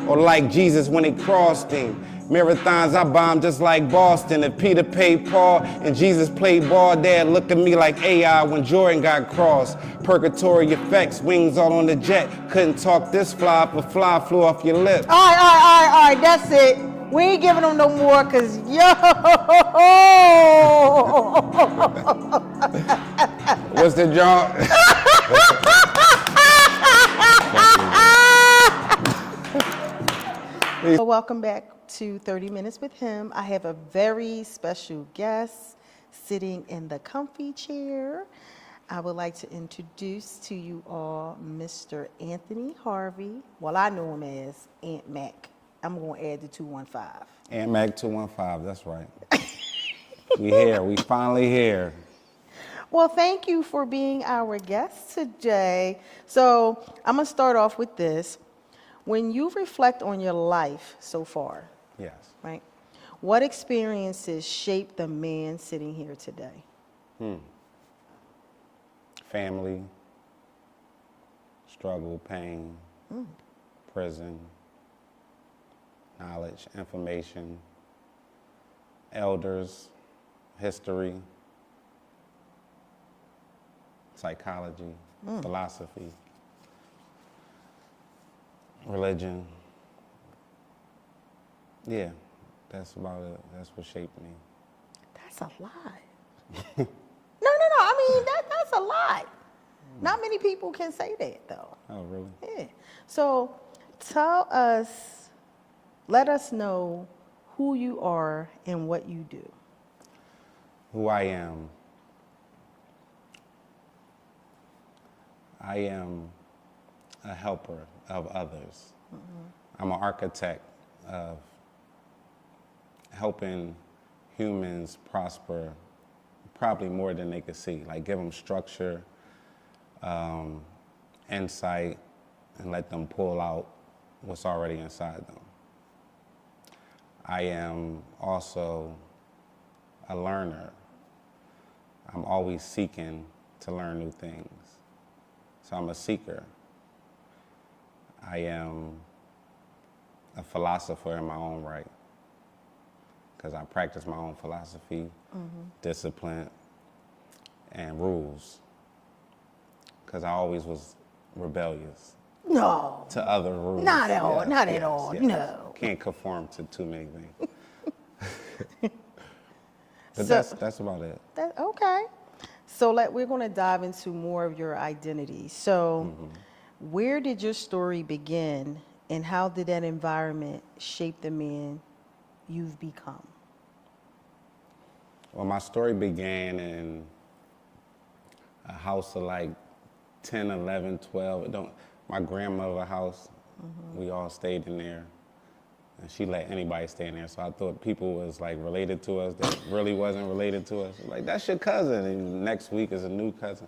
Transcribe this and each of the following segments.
or like Jesus when he crossed him. Marathons I bombed just like Boston. If Peter paid Paul and Jesus played ball, Dad look at me like AI when Jordan got crossed. Purgatory effects, wings all on the jet. Couldn't talk this fly if a fly flew off your lip. All right, that's it. We ain't giving them no more, cause yo. What's the job? Welcome back to 30 Minutes with Him. I have a very special guest sitting in the comfy chair. I would like to introduce to you all Mr. Anthony Harvey. Well, I know him as Antmac. I'm going to add the 215. Antmac 215, that's right. We here, we finally here. Well, thank you for being our guest today. So I'm going to start off with this. When you reflect on your life so far, Yes. right, what experiences shaped the man sitting here today? Family, struggle, pain, prison, knowledge, information, elders, history, psychology, philosophy, religion. Yeah, that's about it. That's what shaped me. That's a lot. No. I mean, that's a lot. Not many people can say that, though. Oh, really? Yeah. So let us know who you are and what you do. Who I am. I am a helper of others. I'm an architect of helping humans prosper probably more than they could see. Like give them structure, insight, and let them pull out what's already inside them. I am also a learner. I'm always seeking to learn new things. So I'm a seeker. I am a philosopher in my own right, because I practice my own philosophy, discipline, and rules, because I always was rebellious No. to other rules. Not at all. Yes, Not at yes, all. yes. No. Can't conform to too many things. But So- that's about it. Okay. So we're going to dive into more of your identity. So where did your story begin, and how did that environment shape the man you've become? Well, my story began in a house of like 10, 11, 12. My grandmother's house, we all stayed in there. And she let anybody stay in there. So I thought people was like related to us that really wasn't related to us. Like, that's your cousin. And next week is a new cousin.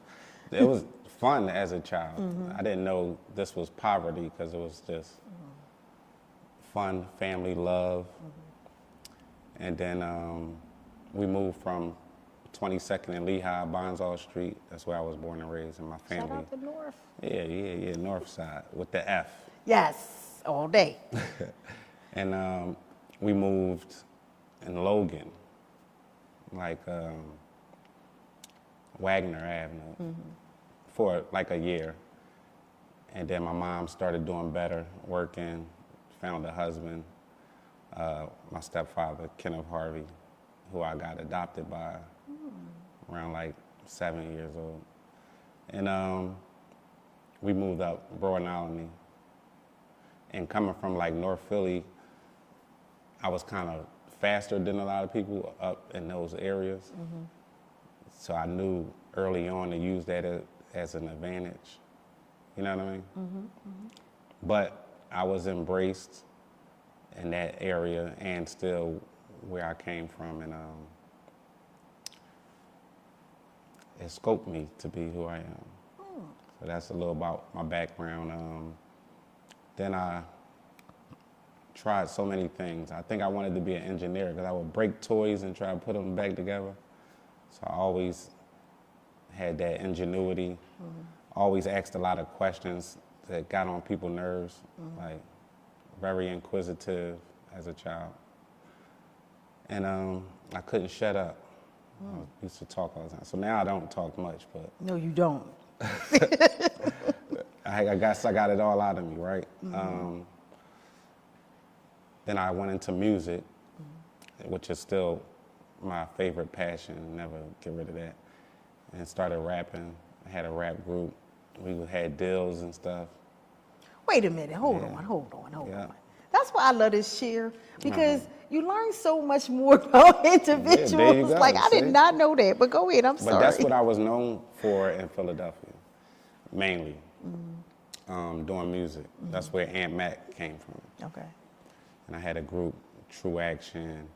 It was fun as a child. I didn't know this was poverty, because it was just fun, family, love. And then we moved from 22nd and Lehigh, Bonsall Street. That's where I was born and raised, and my family. Shout out to North. Yeah, North Side with the F. Yes, all day. And we moved in Logan, like Wagner Avenue, for like a year. And then my mom started doing better, working, found a husband, my stepfather, Anthony Harvey, who I got adopted by around like 7 years old. And we moved up Broad-Alany. And coming from like North Philly, I was kind of faster than a lot of people up in those areas. So I knew early on to use that as an advantage. You know what I mean? But I was embraced in that area and still where I came from, and it scoped me to be who I am. So that's a little about my background. Then I tried so many things. I think I wanted to be an engineer, because I would break toys and try to put them back together. So I always had that ingenuity, always asked a lot of questions that got on people's nerves, like, very inquisitive as a child. And I couldn't shut up. I used to talk all the time. So now I don't talk much, but No, you don't. I guess I got it all out of me, right? Then I went into music, which is still my favorite passion, never get rid of that, and started rapping. I had a rap group. We had deals and stuff. Wait a minute, hold Yeah. on. That's why I love this share, because you learn so much more about individuals. there you go, Like, I did see? not know that, but go ahead, I'm sorry. But that's what I was known for in Philadelphia, mainly, doing music. That's where Antmac came from. Okay. And I had a group, True Action.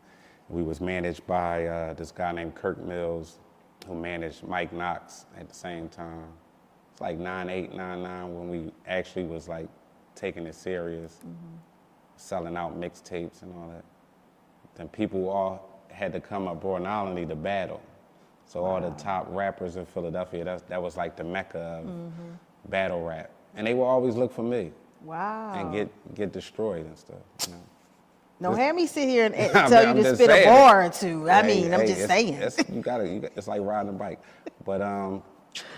We was managed by this guy named Kirk Mills, who managed Mike Knox at the same time. It's like 98, 99 when we actually was like taking it serious, selling out mixtapes and all that. Then people all had to come up not only to battle. So all the top rappers in Philadelphia, that was like the mecca of battle rap. And they would always look for me Wow. and get destroyed and stuff. You know? Don't have me sit here and I'm tell you to just spit saying. a bar or two. I Hey, mean, I'm just saying. It's like riding a bike. But,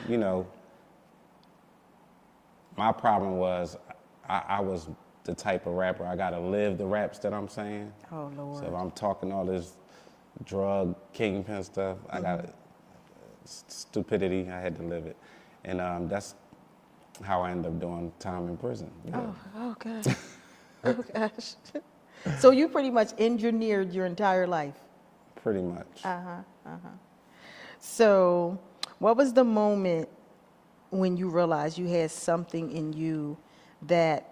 you know, my problem was I was the type of rapper, I gotta live the raps that I'm saying. Oh, Lord. So if I'm talking all this drug, kingpin stuff, I got stupidity, I had to live it. And that's how I ended up doing time in prison. Yeah. Oh, gosh. Oh, gosh. So you pretty much engineered your entire life? Pretty much. So what was the moment when you realized you had something in you that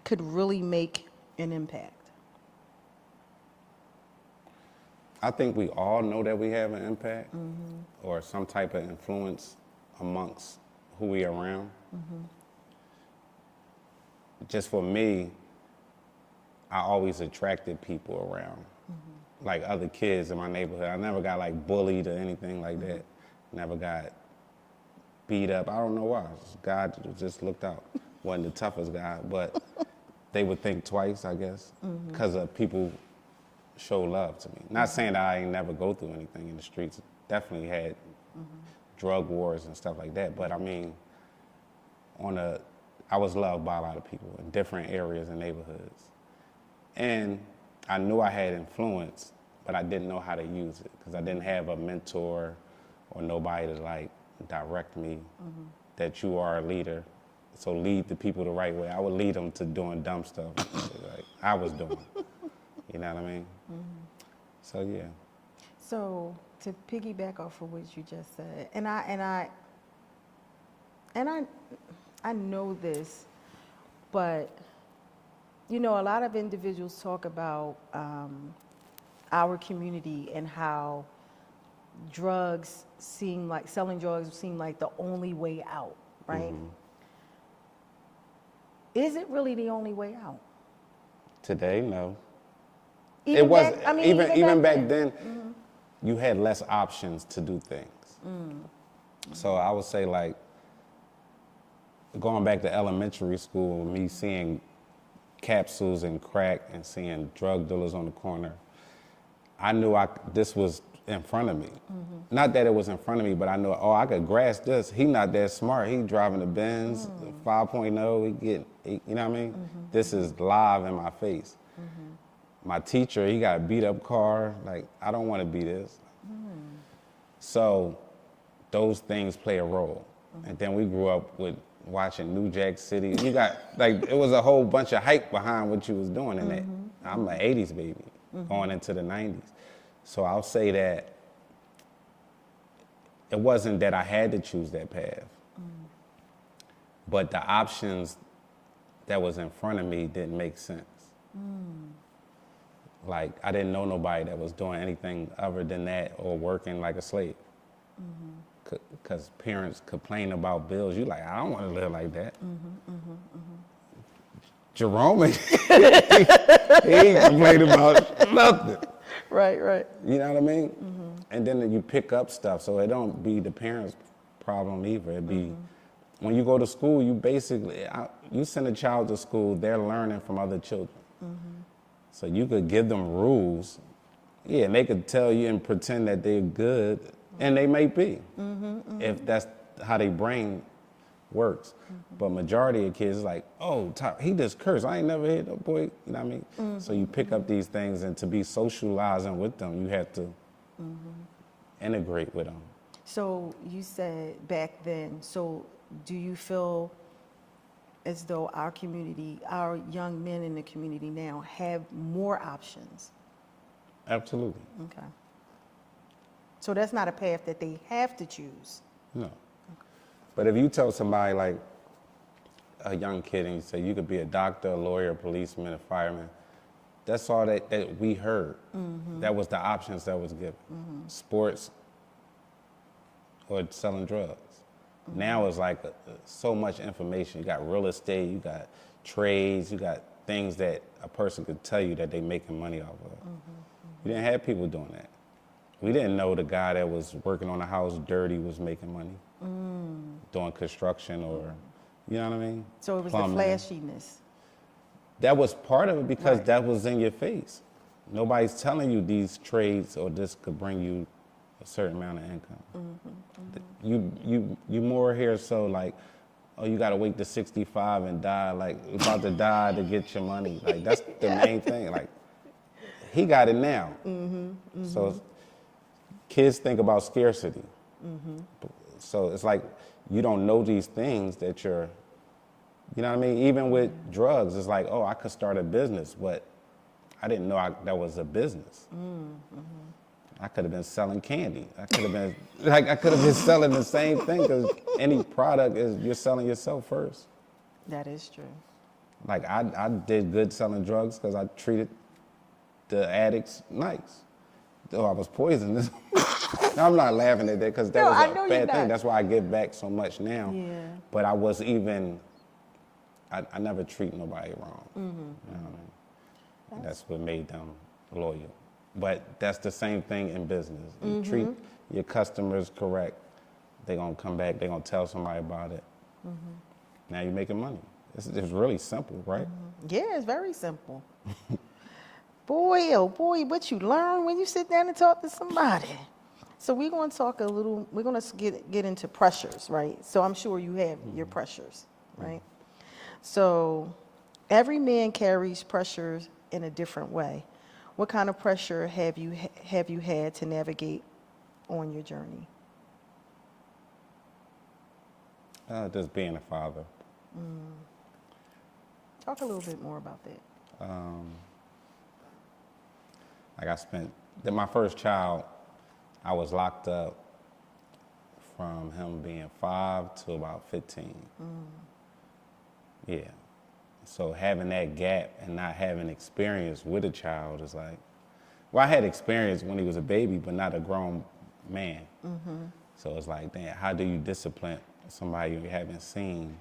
could really make an impact? I think we all know that we have an impact or some type of influence amongst who we are around. Just for me, I always attracted people around, like other kids in my neighborhood. I never got like bullied or anything like that. Never got beat up. I don't know why. God just looked out. Wasn't the toughest guy, but they would think twice, I guess, because of people show love to me. Not saying that I ain't never go through anything in the streets. Definitely had drug wars and stuff like that. But I mean, I was loved by a lot of people in different areas and neighborhoods. And I knew I had influence, but I didn't know how to use it because I didn't have a mentor or nobody to like direct me that you are a leader. So lead the people the right way. I would lead them to doing dumb stuff like I was doing. You know what I mean? So yeah. So to piggyback off of what you just said, and I know this, but you know, a lot of individuals talk about our community and how selling drugs seem like the only way out, right? Is it really the only way out? Today, no. Even It was back- even back then. You had less options to do things. So I would say like going back to elementary school, me seeing capsules and crack and seeing drug dealers on the corner, I knew this was in front of me. Not that it was in front of me, but I knew, I could grasp this. He not that smart. He driving the Benz 5.0. You know what I mean? This is live in my face. My teacher, he got a beat up car. Like, I don't want to be this. So those things play a role. And then we grew up with watching New Jack City. You got, like, it was a whole bunch of hype behind what you was doing in that. I'm an 80s baby, going into the 90s. So I'll say that it wasn't that I had to choose that path, but the options that was in front of me didn't make sense. Like, I didn't know nobody that was doing anything other than that or working like a slave. Because parents complain about bills. You like, I don't want to live like that. Jerome, he ain't complaining about nothing. Right. You know what I mean? And then you pick up stuff, so it don't be the parents' problem either. It be when you go to school, you basically, you send a child to school, they're learning from other children. So you could give them rules, yeah, and they could tell you and pretend that they're good, and they may be, if that's how their brain works. But majority of kids is like, oh, he just cursed. I ain't never hit no boy, you know what I mean? So you pick up these things, and to be socializing with them, you have to integrate with them. So you said back then, so do you feel as though our community, our young men in the community now have more options? Absolutely. Okay. So that's not a path that they have to choose? No. But if you tell somebody, like a young kid, and you say you could be a doctor, a lawyer, a policeman, a fireman, that's all that we heard. That was the options that was given. Sports or selling drugs. Now it's like so much information. You got real estate, you got trades, you got things that a person could tell you that they making money off of. You didn't have people doing that. We didn't know the guy that was working on a house dirty was making money, doing construction or, you know what I mean? So it was Plumbing. the flashiness. That was part of it because Right. that was in your face. Nobody's telling you these trades or this could bring you a certain amount of income. You more here so like, oh, you gotta wait to 65 and die, like about to die to get your money. Like that's the main thing. Like he got it now. So kids think about scarcity. So it's like you don't know these things that you're, you know what I mean? Even with drugs, it's like, oh, I could start a business, but I didn't know that was a business. I could have been selling candy. I could have been selling the same thing because any product is you're selling yourself first. That is true. Like I did good selling drugs because I treated the addicts nice. Though I was poisonous. I'm not laughing at that because that was a bad thing. That's why I give back so much now. Yeah. But I was even, I never treat nobody wrong. You know what I mean? And that's what made them loyal. But that's the same thing in business. You treat your customers correct, they're gonna come back, they're gonna tell somebody about it. Now you're making money. It's really simple, right? Yeah, it's very simple. Boy, oh boy, what you learn when you sit down and talk to somebody. So we're going to talk a little, we're going to get into pressures, right? So I'm sure you have your pressures, right? So every man carries pressures in a different way. What kind of pressure have you had to navigate on your journey? Just being a father. Talk a little bit more about that. Like my first child, I was locked up from him being 5 to about 15. Yeah. So having that gap and not having experience with a child is like, well, I had experience when he was a baby, but not a grown man. So it's like, damn, how do you discipline somebody you haven't seen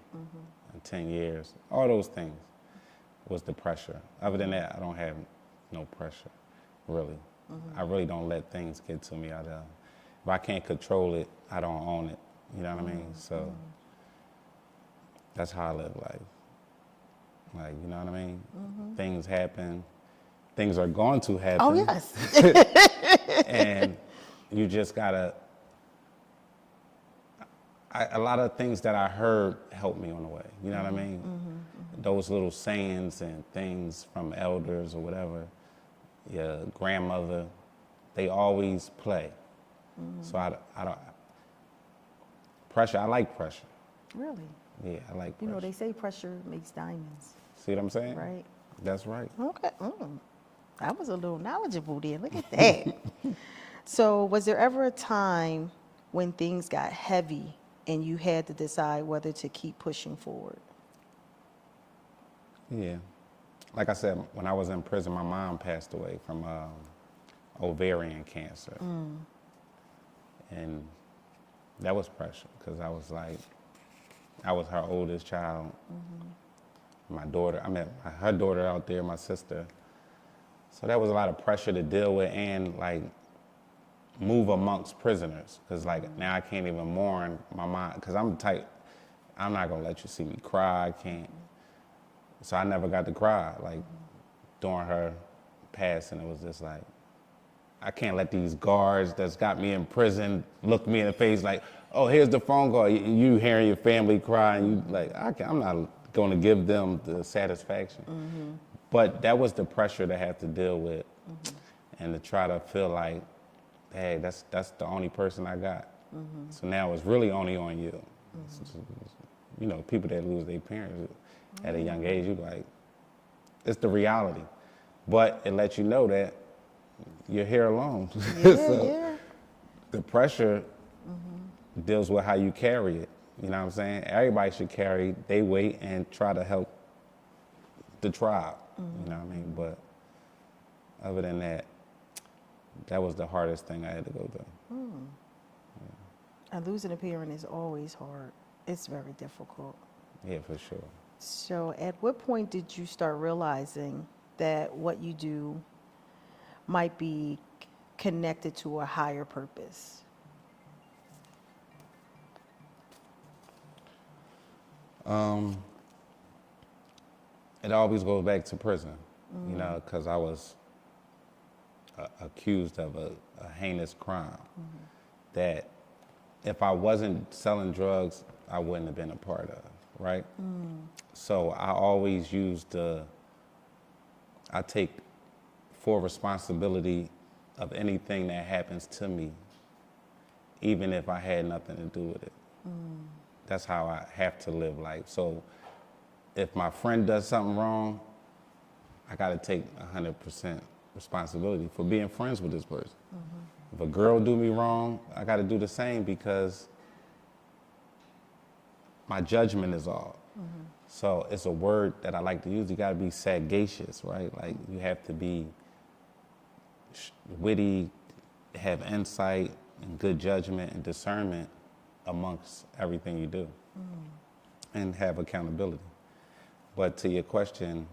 in 10 years? All those things was the pressure. Other than that, I don't have no pressure, really. I really don't let things get to me. If I can't control it, I don't own it. You know what I mean? So that's how I live life. Like, you know what I mean? Things happen. Things are going to happen. Oh, yes. And you just gotta, a lot of things that I heard helped me on the way. You know what I mean? Those little sayings and things from elders or whatever, your grandmother, they always play. So I don't, pressure, I like pressure. Really? Yeah, I like pressure. You know, they say pressure makes diamonds. See what I'm saying? Right. That's right. Okay. I was a little knowledgeable there. Look at that. So was there ever a time when things got heavy and you had to decide whether to keep pushing forward? Yeah. Like I said, when I was in prison, my mom passed away from ovarian cancer. And that was pressure because I was her oldest child. My daughter, I met her daughter out there, my sister. So that was a lot of pressure to deal with and like move amongst prisoners. Cause like now I can't even mourn my mom, cause I'm the type, I'm not gonna let you see me cry, I can't. So I never got to cry. Like during her passing, it was just like, I can't let these guards that's got me in prison look me in the face like, oh, here's the phone call. You hearing your family cry, and you like, I'm not going to give them the satisfaction. But that was the pressure to have to deal with, and to try to feel like, hey, that's the only person I got. So now it's really only on you. You know, people that lose their parents at a young age, you like, it's the reality. But it lets you know that you're here alone. So the pressure deals with how you carry it. You know what I'm saying? Everybody should carry their weight and try to help the tribe. You know what I mean? But other than that, that was the hardest thing I had to go through. And losing a parent is always hard. It's very difficult. Yeah, for sure. So at what point did you start realizing that what you do might be connected to a higher purpose? It always goes back to prison, you know, because I was accused of a heinous crime that if I wasn't selling drugs, I wouldn't have been a part of, right? So I always I take full responsibility of anything that happens to me, even if I had nothing to do with it. That's how I have to live life. So if my friend does something wrong, I gotta take 100% responsibility for being friends with this person. If a girl do me wrong, I gotta do the same because my judgment is off. So it's a word that I like to use. You gotta be sagacious, right? Like you have to be witty, have insight and good judgment and discernment amongst everything you do, and have accountability. But to your question,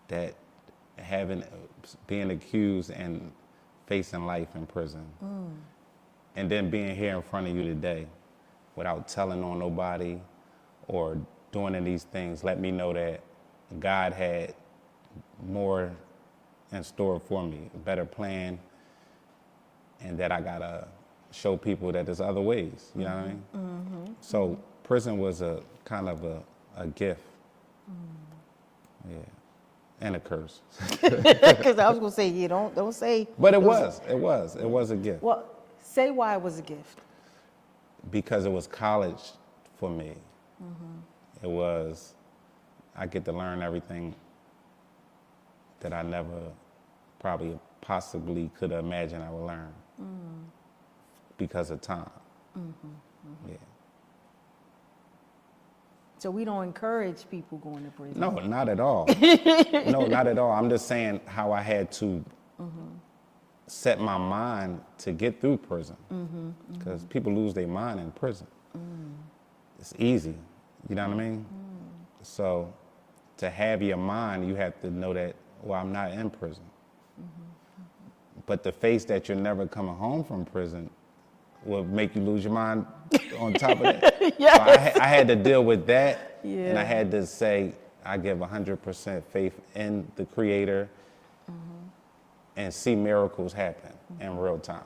that being accused and facing life in prison, and then being here in front of you today without telling on nobody or doing any of these things, let me know that God had more in store for me, a better plan, and that I gotta show people that there's other ways, you know what I mean? So prison was a kind of a gift. Yeah. And a curse. Because I was gonna say, yeah, don't say. But it was a gift. Well, say why it was a gift. Because it was college for me. It was, I get to learn everything that I never probably possibly could have imagined I would learn because of time. Yeah. So we don't encourage people going to prison. No, not at all. No, not at all. I'm just saying how I had to set my mind to get through prison. Because people lose their mind in prison. It's easy. You know what I mean? So to have your mind, you have to know that, well, I'm not in prison. But the face that you're never coming home from prison will make you lose your mind on top of that. Yes. So I had to deal with that, and I had to say, I give 100% faith in the Creator and see miracles happen in real time.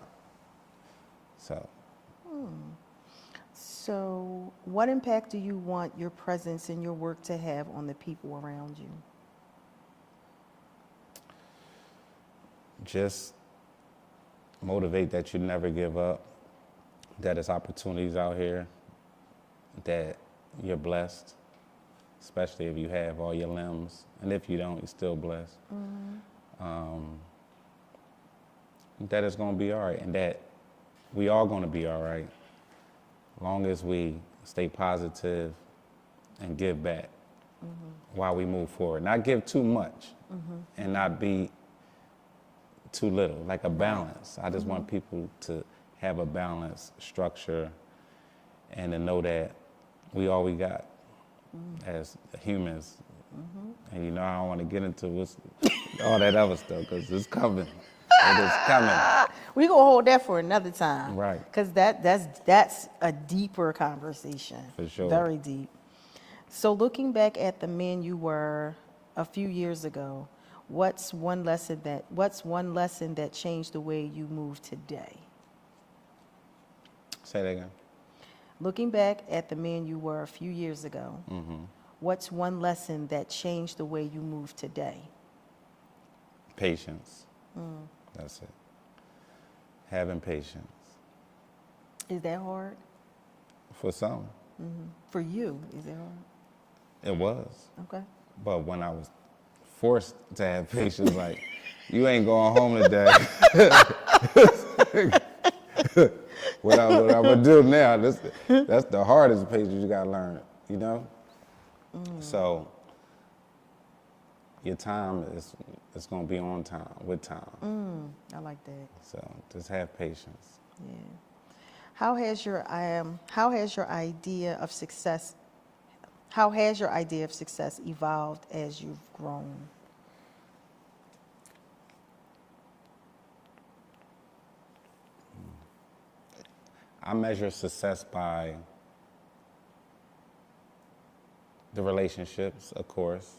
So what impact do you want your presence and your work to have on the people around you? Just motivate that you never give up, that there's opportunities out here, that you're blessed, especially if you have all your limbs. And if you don't, you're still blessed. That it's gonna be all right, and that we all gonna be all right, long as we stay positive and give back while we move forward. Not give too much and not be too little, like a balance. I just want people to have a balanced structure and to know that we all we got as humans. And you know, I don't want to get into all that other stuff because it's coming. It is coming. We're going to hold that for another time. Right. Because that's a deeper conversation. For sure. Very deep. So looking back at the man you were a few years ago, what's one lesson that changed the way you move today? Say that again. Looking back at the man you were a few years ago, what's one lesson that changed the way you move today? Patience. That's it. Having patience. Is that hard? For some, For you, is it hard? it was. Okay. But when I was forced to have patience, like, you ain't going home today. what I'm gonna do now, that's the hardest patience you gotta learn, you know? So, your time is gonna be on time, with time. I like that. So, just have patience. Yeah. How has your idea of success evolved as you've grown? I measure success by the relationships, of course,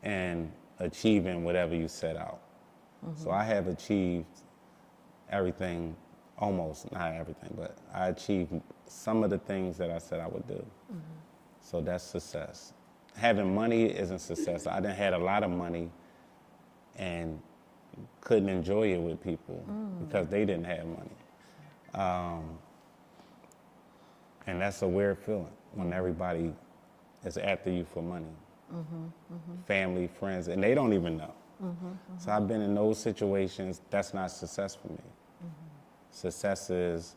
and achieving whatever you set out. So I have achieved everything, almost, not everything, but I achieved some of the things that I said I would do. So that's success. Having money isn't success. I done had a lot of money and couldn't enjoy it with people because they didn't have money. And that's a weird feeling when everybody is after you for money. Family, friends, and they don't even know. So I've been in those situations. That's not success for me. Success is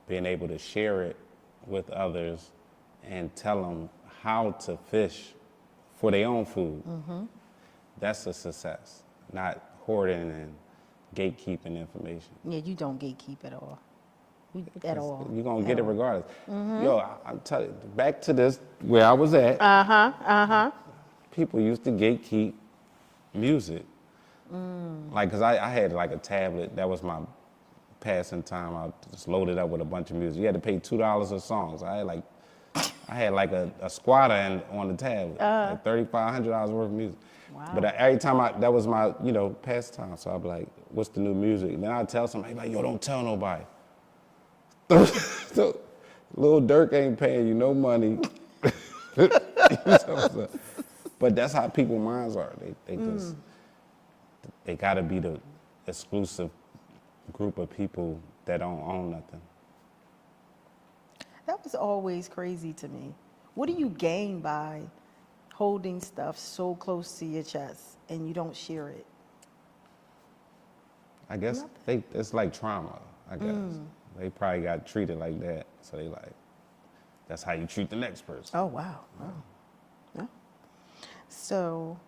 being able to share it with others and tell them how to fish for their own food. That's a success, not hoarding and gatekeeping information. Yeah, you don't gatekeep at all. At all. You're going to get it regardless. Yo, I'm telling you, back to this, where I was at. People used to gatekeep music. Like, because I had like a tablet, that was my passing time. I just loaded up with a bunch of music. You had to pay $2 a song. So I had like a squatter on the tablet, like $3,500 worth of music. Wow. But every time that was my, pastime. So I'd be like, what's the new music? And then I'd tell somebody, like, yo, don't tell nobody. So, Lil Durk ain't paying you no money. But that's how people's minds are. They just, they gotta be the exclusive group of people that don't own nothing. That was always crazy to me. What do you gain by holding stuff so close to your chest and you don't share it? I guess it's like trauma, I guess. They probably got treated like that, so they like, that's how you treat the next person. Oh, wow. Yeah. So,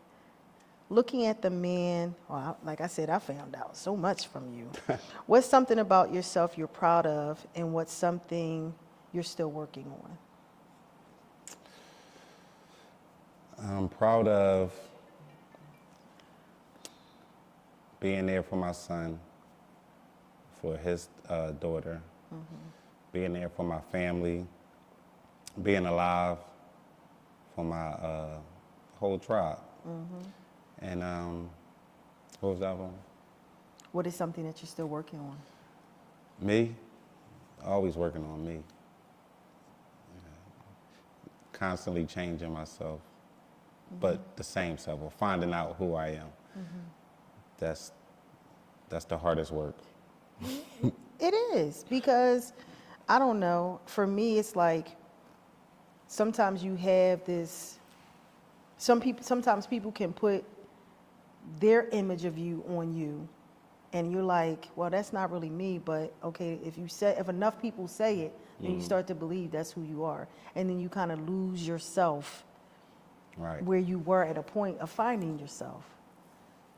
looking at the man, like I said, I found out so much from you. What's something about yourself you're proud of, and what's something you're still working on? I'm proud of being there for my son, for his daughter, being there for my family, being alive for my whole tribe. And what was that one? What is something that you're still working on? Me? Always working on me. Constantly changing myself, but the same self, or finding out who I am. That's the hardest work. It is, because I don't know, for me it's like sometimes you have this, sometimes people can put their image of you on you, and you're like, well, that's not really me, but okay, if enough people say it, then you start to believe that's who you are, and then you kind of lose yourself where you were at a point of finding yourself.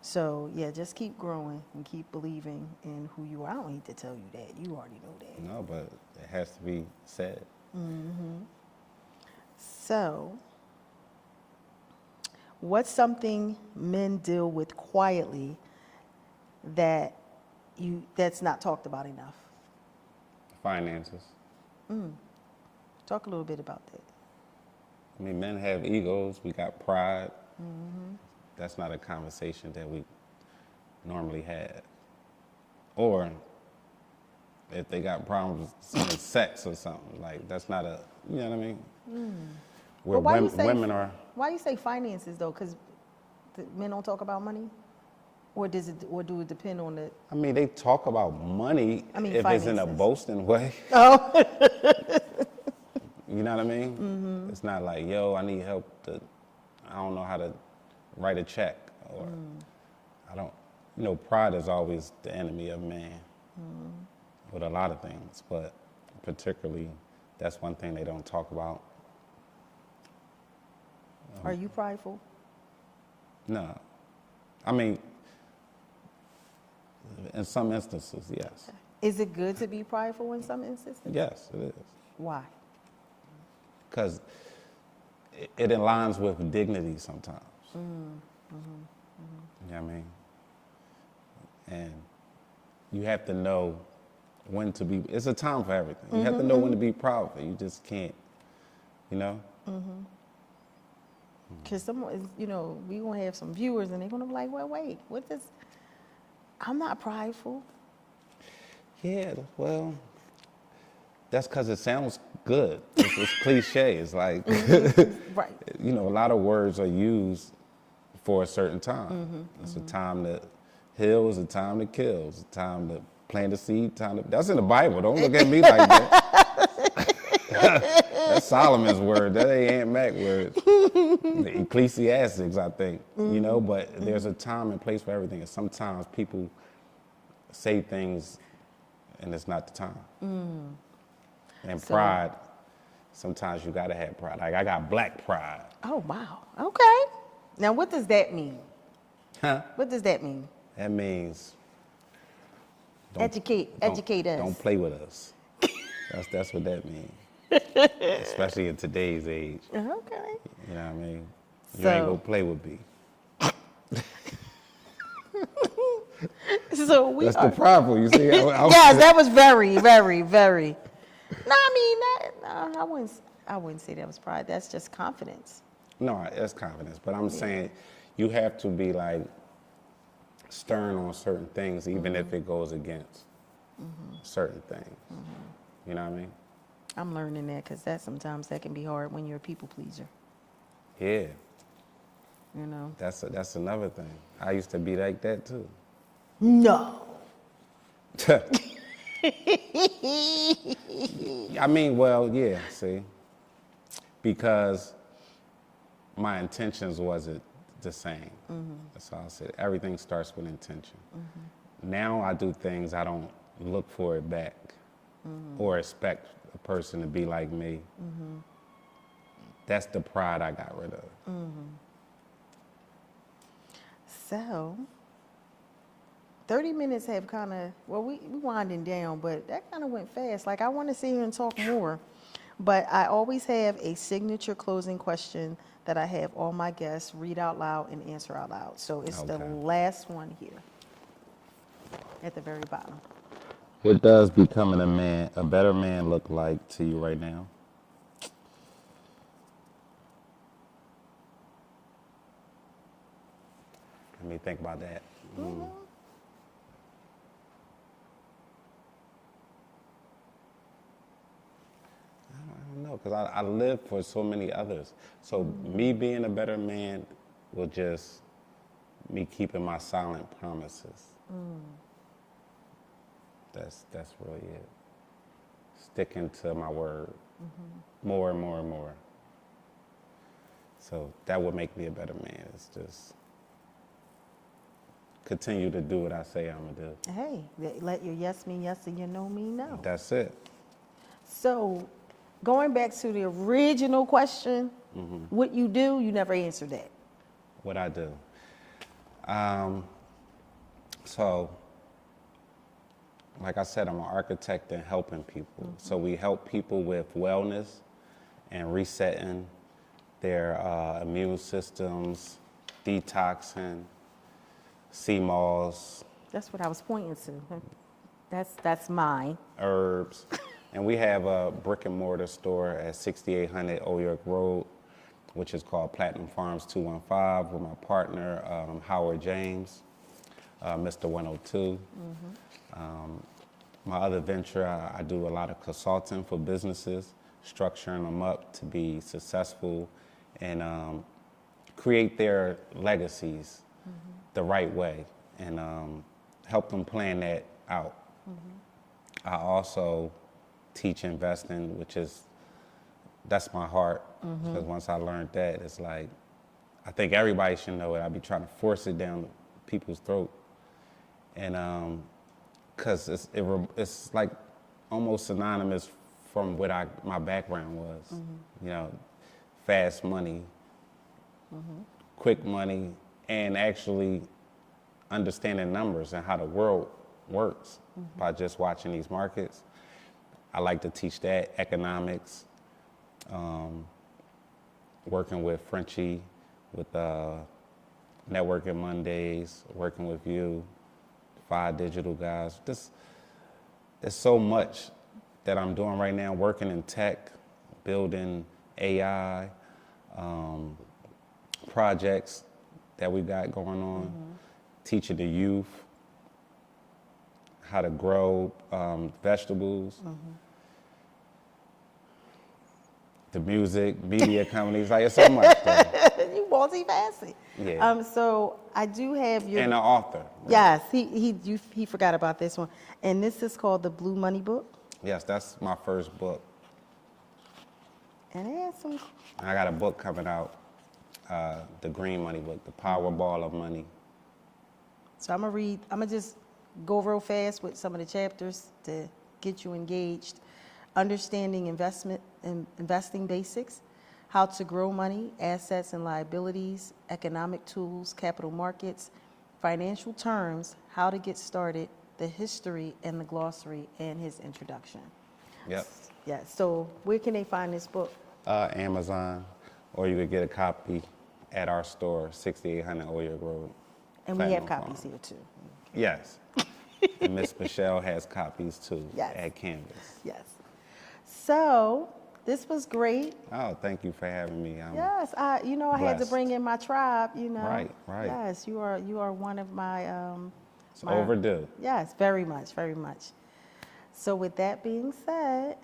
So yeah, just keep growing and keep believing in who you are. I don't need to tell you that. You already know that. No, but it has to be said. So, what's something men deal with quietly that's not talked about enough? Finances. Talk a little bit about that. I mean, men have egos. We got pride. That's not a conversation that we normally have. Or if they got problems with sex or something, like that's not a, you know what I mean? Where But why you say, women are. Why you say finances though? Because men don't talk about money, or do it depend on the? I mean, they talk about money I mean, if it's in a finances. boasting way. Oh. You know what I mean? It's not like, yo, I need help I don't know how to write a check, or I don't, you know, pride is always the enemy of man with a lot of things, but particularly that's one thing they don't talk about. Are you prideful? No. I mean, in some instances, yes. Is it good to be prideful in some instances? Yes, it is. Why? Because it aligns with dignity sometimes. You know what I mean? And you have to know when to be, it's a time for everything. You have to know when to be proud of it. You just can't, you know? Because someone is, you know, we gonna have some viewers and they're gonna be like, well, wait, what this? I'm not prideful. Yeah, well, that's because it sounds good. It's cliche. It's like, Right. you know, a lot of words are used for a certain time. It's a time to heal, it's a time to kill, it's a time to plant a seed, that's in the Bible. Don't look at me like that. That's Solomon's word. That ain't Antmac word. The Ecclesiastics, I think. You know, but there's a time and place for everything. And sometimes people say things and it's not the time. And pride, sometimes you gotta have pride. Like I got black pride. Oh, wow. Okay. Now, what does that mean? Huh? What does that mean? That means Educate us. Don't play with us. That's what that means. Especially in today's age. Okay. You know what I mean? You So- ain't gonna play with me. So we That's are. the problem. You see? Yes, that was very, very, very. No, I mean, I wouldn't say that was pride. That's just confidence. No, that's confidence. But I'm saying you have to be like stern on certain things, even if it goes against certain things. You know what I mean? I'm learning that because sometimes that can be hard when you're a people pleaser. Yeah, You know. that's another thing. I used to be like that too. No. I mean, well, yeah, see, because my intentions wasn't the same. That's all I said. Everything starts with intention. Now I do things I don't look for it back or expect a person to be like me. That's the pride I got rid of. So, 30 minutes have kind of, well, we winding down, but that kind of went fast. Like, I want to sit here and talk more, but I always have a signature closing question that I have all my guests read out loud and answer out loud. So it's the Okay. last one here at the very bottom. What does becoming a better man look like to you right now? Let me think about that. I don't know, because I live for so many others. So me being a better man will just me keeping my silent promises. That's really it. Sticking to my word more and more and more. So that would make me a better man. It's just continue to do what I say I'm gonna do. Hey, let your yes mean yes and your no mean no. That's it. So, going back to the original question, what you do, you never answered that. What I do. So, like I said, I'm an architect and helping people. So we help people with wellness and resetting their immune systems, detoxing, CMOS, That's what I was pointing to. That's mine. herbs. And we have a brick and mortar store at 6800 Old York Road. which is called Platinum Farms 215 with my partner, Howard James, Mr. 102. My other venture, I do a lot of consulting for businesses, structuring them up to be successful and create their legacies the right way and help them plan that out. I also teach investing, that's my heart, because once I learned that, it's like, I think everybody should know it. I be trying to force it down people's throat. And because it's like almost synonymous from what my background was. You know, fast money, quick money, and actually understanding numbers and how the world works by just watching these markets. I like to teach that, economics, working with Frenchie, with Networking Mondays, working with you, 5 digital guys. There's so much that I'm doing right now, working in tech, building AI, projects that we got going on, teaching the youth how to grow vegetables, the music, media companies, like it's so much stuff. You multifaceted. Yeah. So I do have your... And an author. Right? Yes, he forgot about this one. And this is called the Blue Money Book. Yes, that's my first book. And it has some... I got a book coming out, the Green Money book, the Powerball of Money. So I'm gonna just go real fast with some of the chapters to get you engaged. Understanding investing basics, how to grow money, assets and liabilities, economic tools, capital markets, financial terms, how to get started, the history and the glossary, and his introduction. Yep. Yeah, so where can they find this book? Amazon, or you could get a copy at our store, 6800 Oyer Road. And we have Platinum copies Farm. here too. Yes. And Miss Michelle has copies too, Yes. at Canvas. Yes. So this was great. Oh, thank you for having me. Yes, I had to blessed. bring in my tribe, Right. Yes, you are one of my... It's overdue. Yes, very much, very much. So with that being said,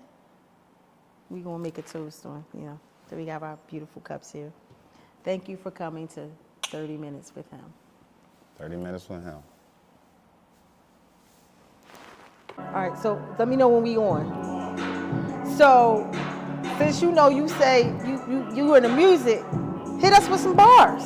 we're going to make a toast on, so we got our beautiful cups here. Thank you for coming to 30 Minutes with him. 30 minutes with him. All right, so let me know when we on. So, since you say you in the music, hit us with some bars.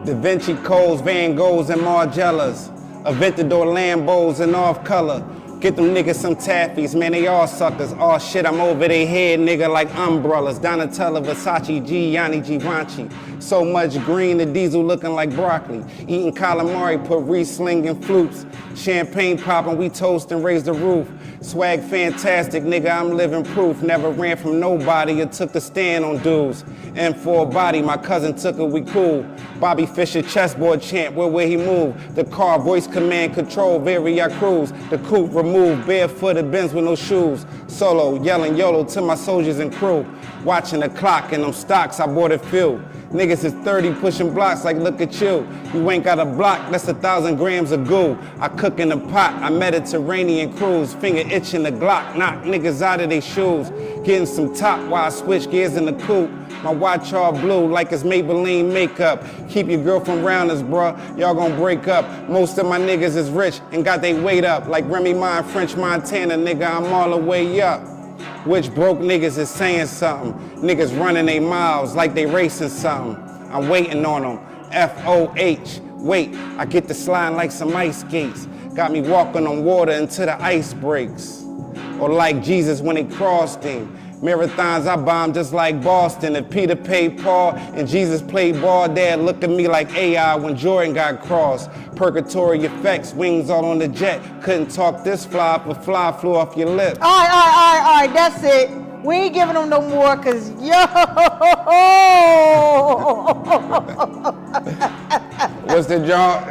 Da Vinci Codes, Van Goghs, and Margellas. Aventador Lambos and off color. Get them niggas some taffies, man, they all suckers. Oh shit, I'm over their head, nigga, like umbrellas. Donatella, Versace, Gianni, Givenchy. So much green, the diesel looking like broccoli. Eating calamari, put Riesling and flutes. Champagne popping, we toast and raise the roof. Swag fantastic, nigga, I'm living proof. Never ran from nobody or took the stand on dudes. And for a body, my cousin took it, we cool. Bobby Fischer, chessboard champ, where he move. The car, voice command, control, Varia cruise. The coupe removed, barefooted Benz with no shoes. Solo, yelling YOLO to my soldiers and crew. Watching the clock and them stocks, I bought a few. Niggas is 30 pushing blocks like look at you. You ain't got a block, that's 1,000 grams of goo. I cook in the pot, I Mediterranean cruise. Finger itching the Glock, knock niggas out of their shoes. Getting some top while I switch gears in the coupe. My watch all blue like it's Maybelline makeup. Keep your girlfriend round us, bruh, y'all gon' break up. Most of my niggas is rich and got they weight up. Like Remy Ma in French Montana, nigga, I'm all the way up. Which broke niggas is saying something. Niggas running they miles like they racing something. I'm waiting on them. FOH. Wait, I get to sliding like some ice skates. Got me walking on water until the ice breaks. Or like Jesus when they crossed him. Marathons I bombed just like Boston. If Peter paid Paul and Jesus played ball, Dad look at me like AI when Jordan got crossed. Purgatory effects, wings all on the jet. Couldn't talk this fly if a fly flew off your lip. All right, that's it. We ain't giving them no more, cause What's the job?